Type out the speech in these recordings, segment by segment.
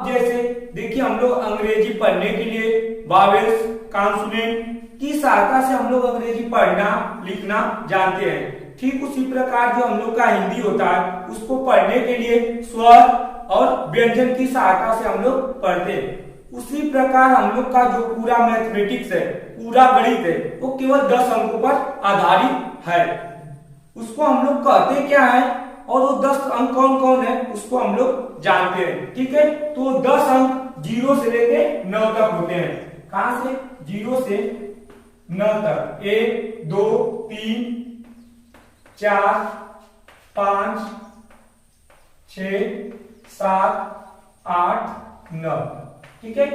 जैसे देखिए हम लोग अंग्रेजी पढ़ने के लिए वावेल्स कॉन्सोनेंट की सहायता से हम लोग अंग्रेजी पढ़ना लिखना जानते हैं। ठीक उसी प्रकार जो हम लोग का हिंदी होता है उसको पढ़ने के लिए स्वर और व्यंजन की सहायता से हम लोग पढ़ते हैं। उसी प्रकार हम लोग का जो पूरा मैथमेटिक्स है, पूरा गणित है, वो केवल 10 अंकों पर आधारित है। उसको हम लोग कहते क्या है और वो 10 अंक कौन कौन है उसको हम लोग जानते हैं। ठीक है, तो 10 अंक 0 से लेके 9 तक होते हैं। कहां से? 0 से 9 तक। 1 2 3 4 5 6 7 8 9। ठीक है,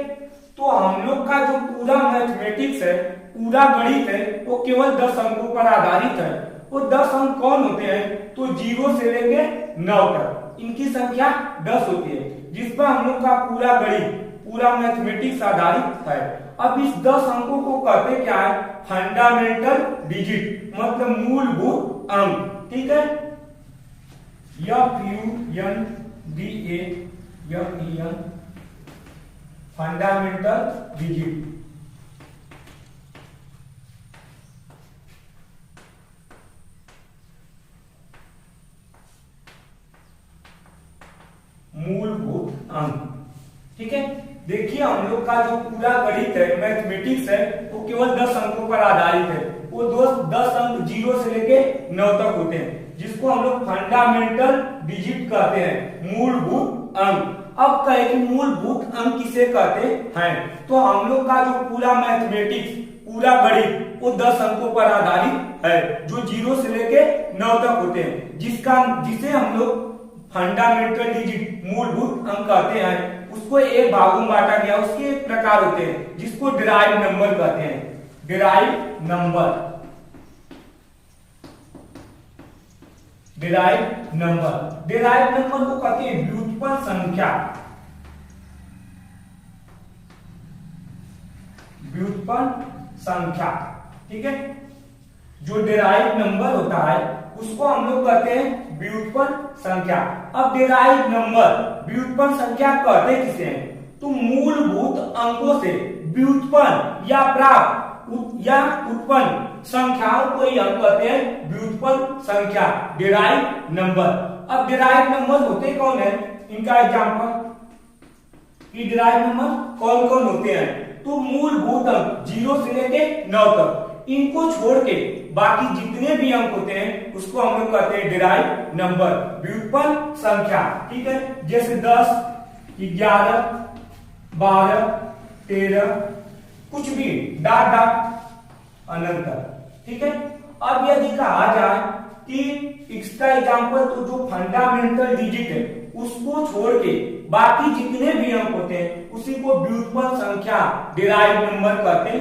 तो हम लोग का जो पूरा मैथमेटिक्स है, पूरा गणित है, वो केवल 10 अंकों पर आधारित है। वो 10 अंक कौन होते हैं? तो 0 से लेके 9 तक इनकी संख्या 10 होती है, जिस पर हम लोग का पूरा गणित, पूरा मैथमेटिक्स आधारित है। अब इस 10 अंकों को कहते क्या है? फंडामेंटल डिजिट, मतलब मूलभूत अंक। ठीक है, FUNDAMEN फंडामेंटल डिजिट। मूलभूत अंक। ठीक है, देखिए हम लोग का जो पूरा गणित है, मैथमेटिक्स है, वो केवल 10 अंकों पर आधारित है। वो 10 अंक 0 से लेके 9 तक होते हैं, जिसको हम लोग फंडामेंटल डिजिट कहते हैं, मूलभूत अंक। अब कहे कि मूलभूत अंक किसे कहते हैं? तो हम लोग का जो पूरा मैथमेटिक्स, पूरा गणित, वो 10 अंकों पर आधारित है, जो 0 से लेके 9 तक होते हैं, जिसे हम लोग फंडामेंटल डिजिट, मूलभूत अंक कहते हैं। उसको एक भागों में बांटा गया। उसके एक प्रकार होते हैं जिसको डिराइव नंबर कहते हैं। Derive number, derive number, derive number को कहते हैं व्युत्पन्न संख्या। व्युत्पन्न संख्या। ठीक है, जो डिराइव नंबर होता है उसको हम लोग कहते हैं व्युत्पन्न संख्या। अब डिराइव नंबर, व्युत्पन्न संख्या कहते किसे हैं? तो मूलभूत अंकों से व्युत्पन्न या प्राप्त या उत्पन्न संख्याओं को ही हम कहते हैं व्युत्पन्न संख्या, डिराइव नंबर। अब डिराइव नंबर होते कौन है? इनका एग्जांपल, ये डिराइव नंबर कौन कौन होते हैं? तो मूलभूत अंक 0 से लेके 9 तक, इनको छोड़ के बाकी जितने भी अंक होते हैं उसको हम लोग कहते हैं डिराइव नंबर, व्युत्पन्न संख्या। ठीक है, जैसे 10, 11, 12, 13, कुछ भी, डॉट डॉट अनंत। ठीक है, अब यदि कहा जाए कि इसका एग्जांपल, तो जो फंडामेंटल डिजिट है उसको छोड़ के बाकी जितने भी अंक होते हैं उसी को व्युत्पन्न संख्या, डिराइव नंबर कहते हैं।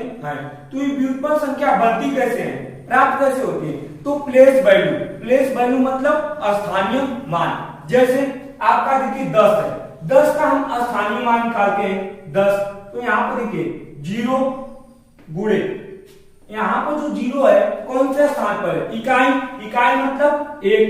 तो ये व्युत्पन्न संख्या बनती कैसे है, प्राप्त कैसे होती है? तो प्लेस वैल्यू, प्लेस वैल्यू मतलब स्थानीय मान। जैसे आपका देखिए 10 है, 10 का हम स्थानीय मान निकालते हैं 10। तो यहाँ पर देखिए 0 गुणे, यहाँ पर जो 0 है कौन से स्थान पर है? इकाई, इकाई मतलब 1।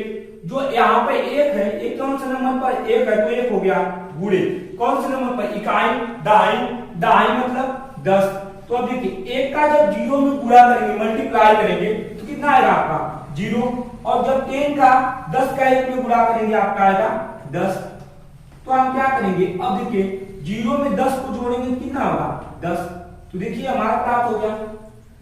जो यहाँ पे 1 है, एक कौन से नंबर पर 1 है? तो 1 हो गया, गुणे कौन से नंबर पर? इकाई, दहाई, दहाई मतलब 10। तो अब देखिए 1 का जब 0 में गुणा करेंगे, मल्टीप्लाई करेंगे, तो कितना आएगा आपका? 0। और जब 10 का 10 का 1 में गुणा करेंगे आपका आएगा 10। तो हम क्या करेंगे? अब देखिए 0 में 10 को जोड़ेंगे, कितना होगा? 10। तो देखिए हमारा प्राप्त हो गया।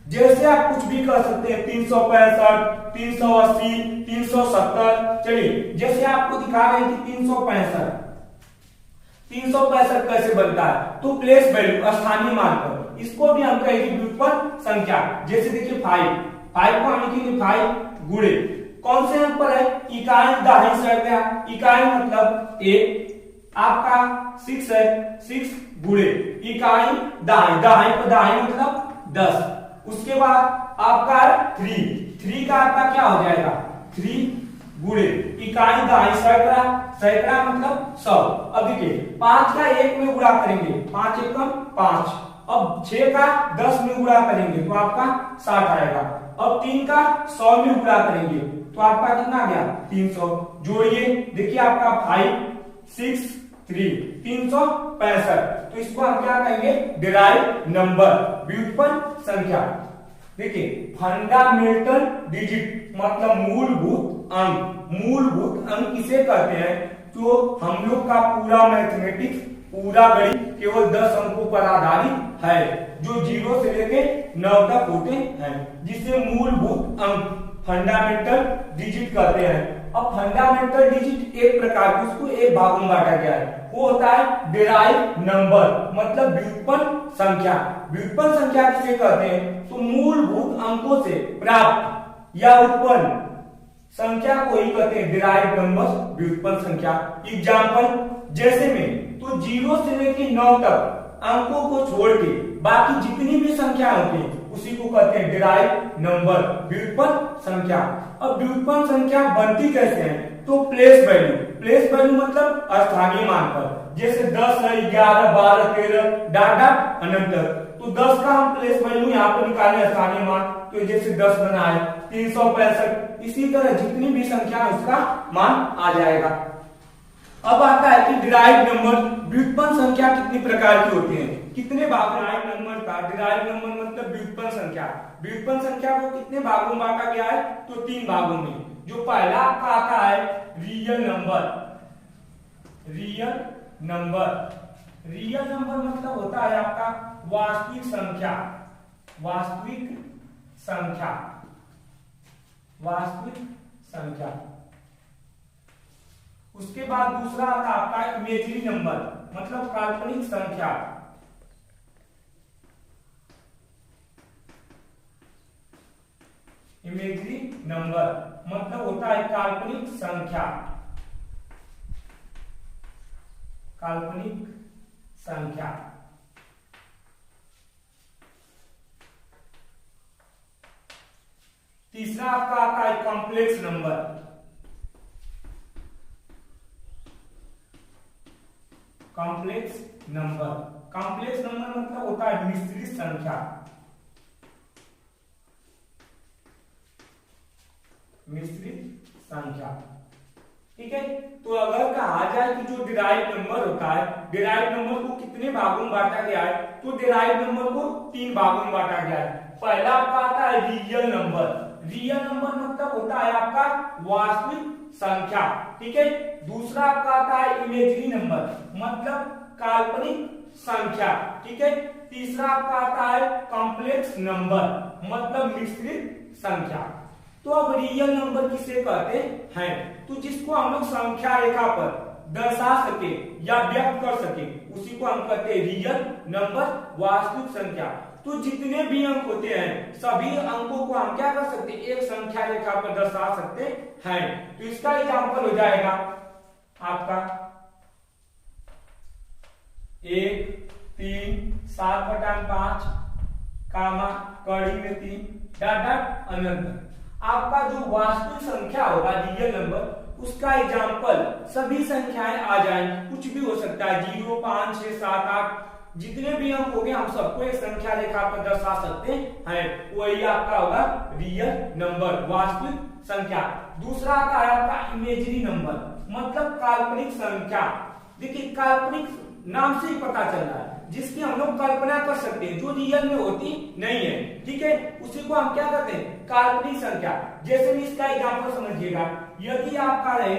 जैसे आप कुछ भी कर सकते हैं, 365, 380, 370। चलिए जैसे आपको दिखा रहे हैं कि 365, 365 कैसे बनता है? तो प्लेस वैल्यू, स्थानीय मान पर, इसको भी हम कहेंगे व्युत्पन्न संख्या। जैसे देखिए 5 को हम लिखेंगे 5 गुणे कौन से अंक पर है? इकाई, दहाई से गया, इकाई मतलब 1। आपका 6 है, 6 गुणे इकाई, दहाई, दहाई पर दहाई मतलब 10। उसके बाद आपका 3 का आपका क्या हो जाएगा? 3 गुणे इकाई, दहाई, सैकड़ा, सैकड़ा मतलब 100। अब देखिए 5 का 1 में गुणा करेंगे, 5 एकम 5। अब 6 का 10 में गुणा करेंगे तो आपका 60 आएगा। अब 3 का 100 में गुणा करेंगे तो आपका कितना आ गया? 300। जोड़िए, देखिए आपका 5, 6, 365। तो इसको हम क्या कहेंगे, डिराइव नंबर, व्युत्पन्न संख्या। देखिए फंडामेंटल डिजिट मतलब मूलभूत अंक। मूलभूत अंक किसे कहते हैं, तो हम लोग का पूरा मैथमेटिक्स, पूरा गणित केवल 10 अंकों पर आधारित है, जो 0 से लेके 9 तक होते हैं, जिसे मूलभूत अंक फंडामेंटल डिजिट कहते हैं। अब फंडामेंटल डिजिट एक प्रकार की, उसको एक भागों में बांटा गया है, वो होता है डिराइव नंबर मतलब व्युत्पन्न संख्या। व्युत्पन्न संख्या किसे कहते हैं, तो मूलभूत अंकों से प्राप्त या उत्पन्न संख्या को ही कहते हैं डिराइव नंबर, व्युत्पन्न संख्या। एग्जाम्पल जैसे में, तो 0 से लेकर 9 तक अंकों को छोड़ के बाकी जितनी भी संख्या होती है उसी को कहते हैं डिराइव नंबर, व्युत्पन्न संख्या। अब व्युत्पन्न संख्या बनती कैसे है, तो प्लेस वैल्यू। प्लेस वैल्यू मतलब स्थानीय मान पर, जैसे 10 है, 11, 12, 13 डॉट डॉट अनंत तक। तो 10 का हम प्लेस वैल्यू यहाँ पर निकालें स्थानीय मान, तो जैसे 10 बना है 365। इसी तरह जितनी भी संख्या है उसका मान आ जाएगा। अब आता है कि डिराइव नंबर, व्युत्पन्न संख्या कितनी प्रकार की होती है, कितने भाग डिराइव नंबर का। डिराइव नंबर मतलब व्युत्पन्न संख्या। व्युत्पन्न संख्या को कितने भागों में बांटा गया है, तो 3 भागों में। जो पहला आपका आता है real number. Real number, real number मतलब होता है आपका वास्तविक संख्या। वास्तविक संख्या, वास्तविक संख्या। उसके बाद दूसरा आता है आपका इमेजिनरी नंबर मतलब काल्पनिक संख्या। इमेजिनरी नंबर मतलब होता है काल्पनिक संख्या। काल्पनिक संख्या। तीसरा आपका आता है complex number. Complex number, complex number मतलब होता है मिश्रित संख्या। मिश्रित संख्या, ठीक है। तो अगर कहा जाए कि जो डिराइव नंबर होता है, डिराइव नंबर को कितने भागों में बांटा गया है, तो डिराइव नंबर को 3 भागों में बांटा गया है। पहला आपका आता है रियल नंबर। रियल नंबर मतलब होता है आपका वास्तविक संख्या, ठीक है। दूसरा आपका आता है इमेजिनरी नंबर मतलब काल्पनिक संख्या, ठीक है। तीसरा आपका आता है कॉम्प्लेक्स नंबर मतलब मिश्रित संख्या। तो अब रियल नंबर किसे कहते हैं, तो जिसको हम लोग संख्या रेखा पर दर्शा सके या व्यक्त कर सके उसी को हम कहते हैं रियल नंबर, वास्तविक संख्या। तो जितने भी अंक होते हैं सभी अंकों को हम क्या कर सकते हैं, एक संख्या रेखा पर दर्शा सकते हैं। तो इसका एग्जांपल हो जाएगा आपका 1, 3, 7/5 कामा कड़ी में 3 डॉट डॉट अनंत। आपका जो वास्तविक संख्या होगा रियल नंबर, उसका एग्जांपल सभी संख्याएं आ जाएंगी, कुछ भी हो सकता है 0, 5, 6, 7, 8 जितने भी अंक हो गए हम सबको एक संख्या रेखा पर दर्शा सकते हैं। वही आपका होगा रियल नंबर, वास्तविक संख्या। दूसरा आता है आपका इमेजिनरी नंबर मतलब काल्पनिक संख्या। देखिए काल्पनिक नाम से ही पता चल रहा है, जिसकी हम लोग कल्पना कर सकते हैं, जो रियल में होती नहीं है, ठीक है, उसी को हम क्या कहते हैं, काल्पनिक संख्या। जैसे भी इसका एग्जांपल समझिएगा, यदि आपका रहे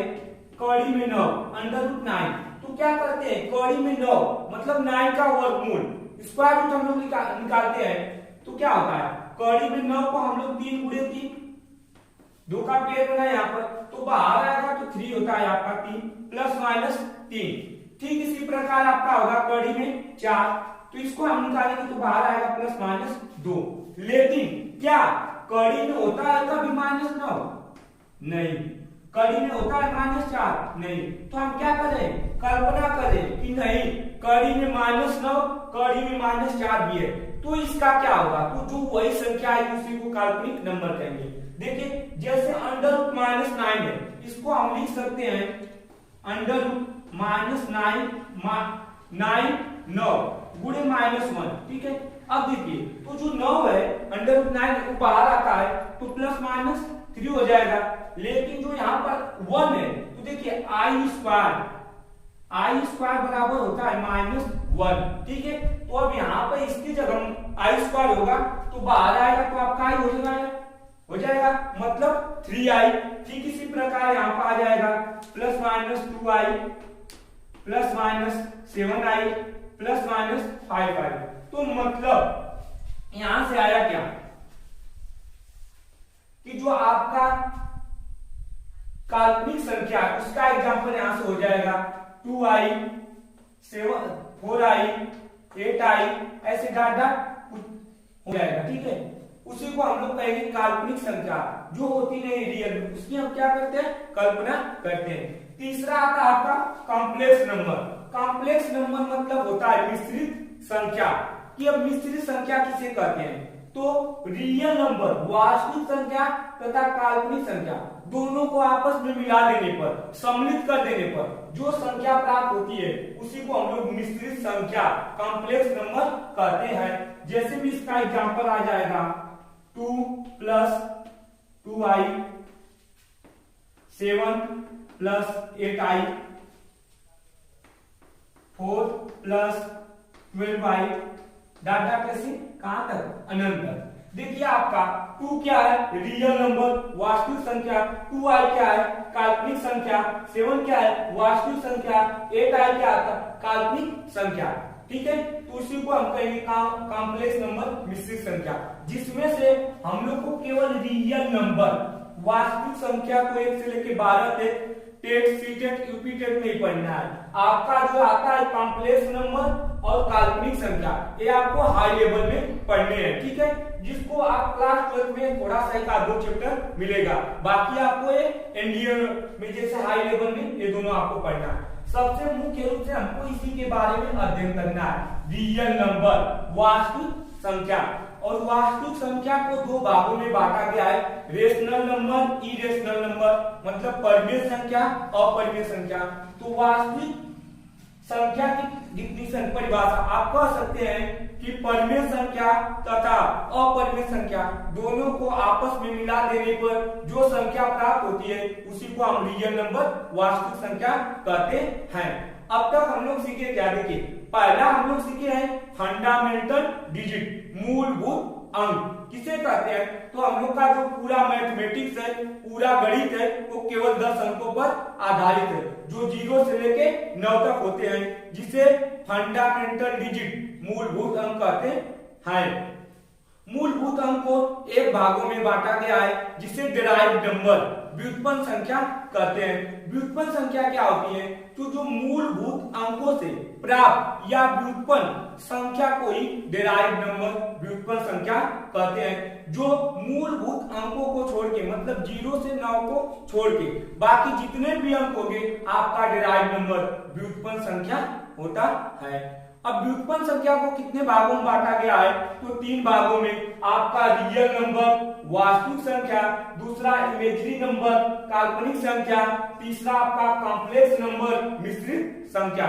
कड़ी में 9 √9, तो क्या करते हैं, कड़ी में 9 मतलब 9 का वर्गमूल, स्क्वायर रूट हम लोग निकालते हैं। तो क्या होता है, कड़ी में 9 को हम लोग 3 × 3, 2 का पेड़ बना यहाँ पर, तो बाहर आएगा तो 3 होता है आपका 3 ±3। ठीक इसी प्रकार आपका होगा कड़ी में 4, तो इसको हम निकालेंगे तो बाहर आएगा ±2। लेकिन क्या कड़ी में होता है कभी -9? नहीं। कड़ी में होता है -4? नहीं। तो हम क्या करें, कल्पना करें कि नहीं कड़ी में -9, कड़ी में -4 भी है, तो इसका क्या होगा, तो जो वही संख्या है उसी को काल्पनिक नंबर कहेंगे। देखिए जैसे √-9 है, इसको हम लिख सकते हैं -9 गुणे -1, ठीक है। अब देखिए तो जो 9 है √9 को बाहर आता है तो ±3 हो जाएगा। लेकिन जो यहाँ पर 1 है तो देखिए आई स्क्वायर बराबर होता है -1, ठीक है। तो अब यहाँ पर इसकी जगह आई स्क्वायर होगा तो बाहर आएगा तो आपका आई हो जाएगा मतलब 3i। ठीक इसी प्रकार यहाँ पर आ जाएगा +-2i +-7i +-5i। तो मतलब यहां से आया क्या कि जो आपका काल्पनिक संख्या उसका एग्जांपल यहां से हो जाएगा 2i 4i 8i ऐसे डाट हो जाएगा, ठीक है। उसी को हम लोग कहेंगे काल्पनिक संख्या, जो होती नहीं रियल में, उसकी हम क्या करते हैं, कल्पना करते हैं। तीसरा आता है आपका कॉम्प्लेक्स नंबर। कॉम्प्लेक्स नंबर मतलब होता है मिश्रित संख्या। कि अब मिश्रित संख्या किसे कहते हैं, तो रियल नंबर वास्तविक संख्या तथा काल्पनिक संख्या दोनों को आपस में मिला देने पर, सम्मिलित कर देने पर जो संख्या प्राप्त होती है उसी को हम लोग मिश्रित संख्या कॉम्प्लेक्स नंबर कहते हैं। जैसे भी इसका एग्जांपल आ जाएगा 2 + 2i 7 + 8i 4 + 12i डाटा कैसे कहां तक, अनंत तक। देखिए आपका 2 क्या है, रियल नंबर वास्तविक संख्या, 2i क्या है, काल्पनिक संख्या, 7 क्या है, वास्तविक संख्या, 8i क्या आता है, काल्पनिक संख्या, ठीक है। तो उसी को हम कहेंगे कॉम्प्लेक्स नंबर मिश्रित संख्या, जिसमें से हम लोग को केवल रियल नंबर वास्तविक संख्या को 1 से लेकर 12 तक टेट सीटेट यूपीटेट नहीं पढ़ना है। आपका जो आता है कॉम्प्लेक्स नंबर और काल्पनिक संख्या, ये आपको हाई लेवल में पढ़ने हैं, ठीक है। जिसको आप क्लास 12 में थोड़ा सा एक आध 2 चैप्टर मिलेगा, बाकी आपको ये एनडीए में जैसे हाई लेवल में ये दोनों आपको पढ़ना है। सबसे मुख्य रूप से हमको इसी के बारे में अध्ययन करना है, रियल नंबर वास्तविक संख्या। और वास्तविक संख्या को 2 भागों में बांटा गया है, रेशनल नंबर, इरेशनल नंबर, मतलब परिमेय संख्या, अपरिमेय संख्या। तो वास्तविक संख्या की डिफिनेशन परिभाषा आप कह सकते हैं कि परिमेय संख्या तथा अपरिमेय संख्या दोनों को आपस में मिला देने पर जो संख्या प्राप्त होती है उसी को हम रियल नंबर वास्तविक संख्या कहते हैं। अब तक हम लोग सीखे क्या, देखिए पहला हम लोग सीखे हैं फंडामेंटल डिजिट, मूलभूत अंक किसे कहते हैं। तो हम लोग का जो पूरा मैथमेटिक्स है, पूरा गणित है, वो केवल 10 अंकों पर आधारित है, जो 0 से लेके 9 तक होते हैं, जिसे फंडामेंटल डिजिट मूलभूत अंक कहते हैं। मूलभूत अंक को 1 भागों में बांटा गया है, जिसे डिराइव्ड नंबर व्युत्पन्न संख्या कहते हैं। व्युत्पन्न संख्या क्या होती है, तो जो मूलभूत अंकों से प्राप्त या व्युत्पन्न संख्या को ही डिराइव्ड नंबर व्युत्पन्न संख्या कहते हैं। जो मूलभूत अंकों को छोड़ के, मतलब 0 से 9 को छोड़ के बाकी जितने भी अंक होंगे आपका डिराइव्ड नंबर व्युत्पन्न संख्या होता है। अब व्युत्पन्न संख्या को कितने भागों में बांटा गया है, तो 3 भागों में। आपका रियल नंबर वास्तविक संख्या, दूसरा इमेजिनरी नंबर काल्पनिक संख्या, तीसरा आपका कॉम्प्लेक्स नंबर मिश्रित संख्या।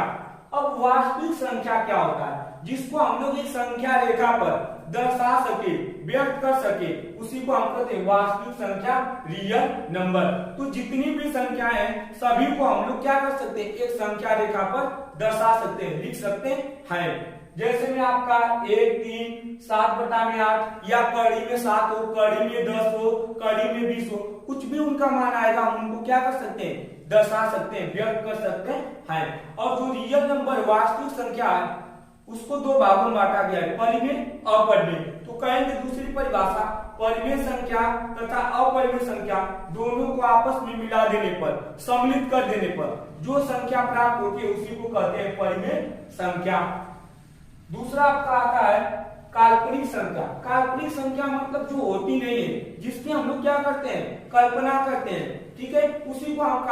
अब वास्तविक संख्या क्या होता है, जिसको हम लोग एक संख्या रेखा पर दर्शा सके, व्यक्त कर सके, उसी को हम कहते हैं वास्तविक संख्या, रियल नंबर। तो जितनी भी संख्याएं हैं सभी को हम लोग क्या कर सकते हैं, एक संख्या रेखा पर दर्शा सकते हैं, लिख सकते हैं। जैसे में आपका 1, 3, 7/8 या कड़ी में 7 हो, कड़ी में 10 हो, कड़ी में 20 हो, कुछ भी उनका मान आएगा हम उनको क्या कर सकते हैं, दर्शा सकते हैं, व्यक्त कर सकते हैं। और जो रियल नंबर वास्तविक संख्या है उसको 2 भागों में बांटा गया है, परिमेय अपरिमेय। तो कहेंगे दूसरी परिभाषा, परिमेय संख्या तथा अपरिमेय संख्या दोनों को आपस में मिला देने पर, सम्मिलित कर देने पर जो संख्या प्राप्त होती है उसी को कहते हैं परिमेय संख्या। दूसरा आपका आता है काल्पनिक संख्या। काल्पनिक संख्या मतलब जो होती नहीं है, जिसकी हम लोग क्या करते हैं, कल्पना करते हैं, ठीक है, उसी को हम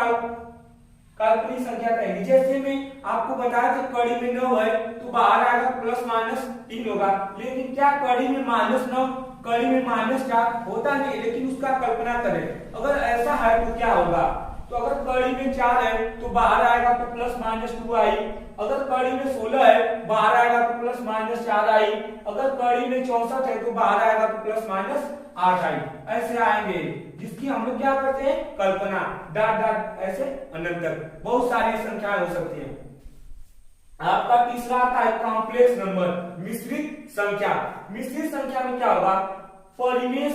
काल्पनिक संख्या कहेंगे। जैसे मैं आपको बताया कि कड़ी में 9 है तो बाहर आएगा +-3 होगा, लेकिन क्या कड़ी में -9, कड़ी में -4 होता नहीं, लेकिन उसका कल्पना करें अगर ऐसा है तो क्या होगा। तो अगर कड़ी में 4 है तो बाहर आएगा तो +-2i, अगर कड़ी में 16 है बाहर आएगा तो +-4i, अगर कड़ी में 64 है तो बाहर आएगा तो +-8i। ऐसे आएंगे, जिसकी हम लोग क्या करते हैं, कल्पना, डाट डाट ऐसे अनंत तक बहुत सारी संख्याएं हो सकती हैं। आपका तीसरा आता है कॉम्प्लेक्स नंबर, मिश्रित संख्या। मिश्रित संख्या में क्या होगा, परिमेय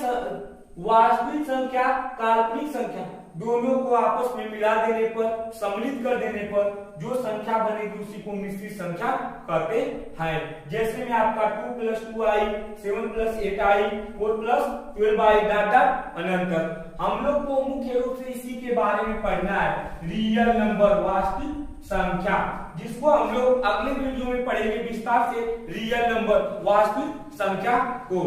वास्तविक संख्या, काल्पनिक संख्या, दोनों को आपस में मिला देने पर, सम्मिलित कर देने पर जो संख्या बनेगी उसी को मिश्रित संख्या कहते हैं। जैसे में आपका 2 + 2i, 7 + 8i, 4 + 12i dot dot अनंत। हम लोग को मुख्य रूप से इसी के बारे में पढ़ना है, रियल नंबर, वास्तविक संख्या, जिसको हम लोग अगले वीडियो में पढ़ेंगे विस्तार से, रियल नंबर, वास्तविक संख्या को।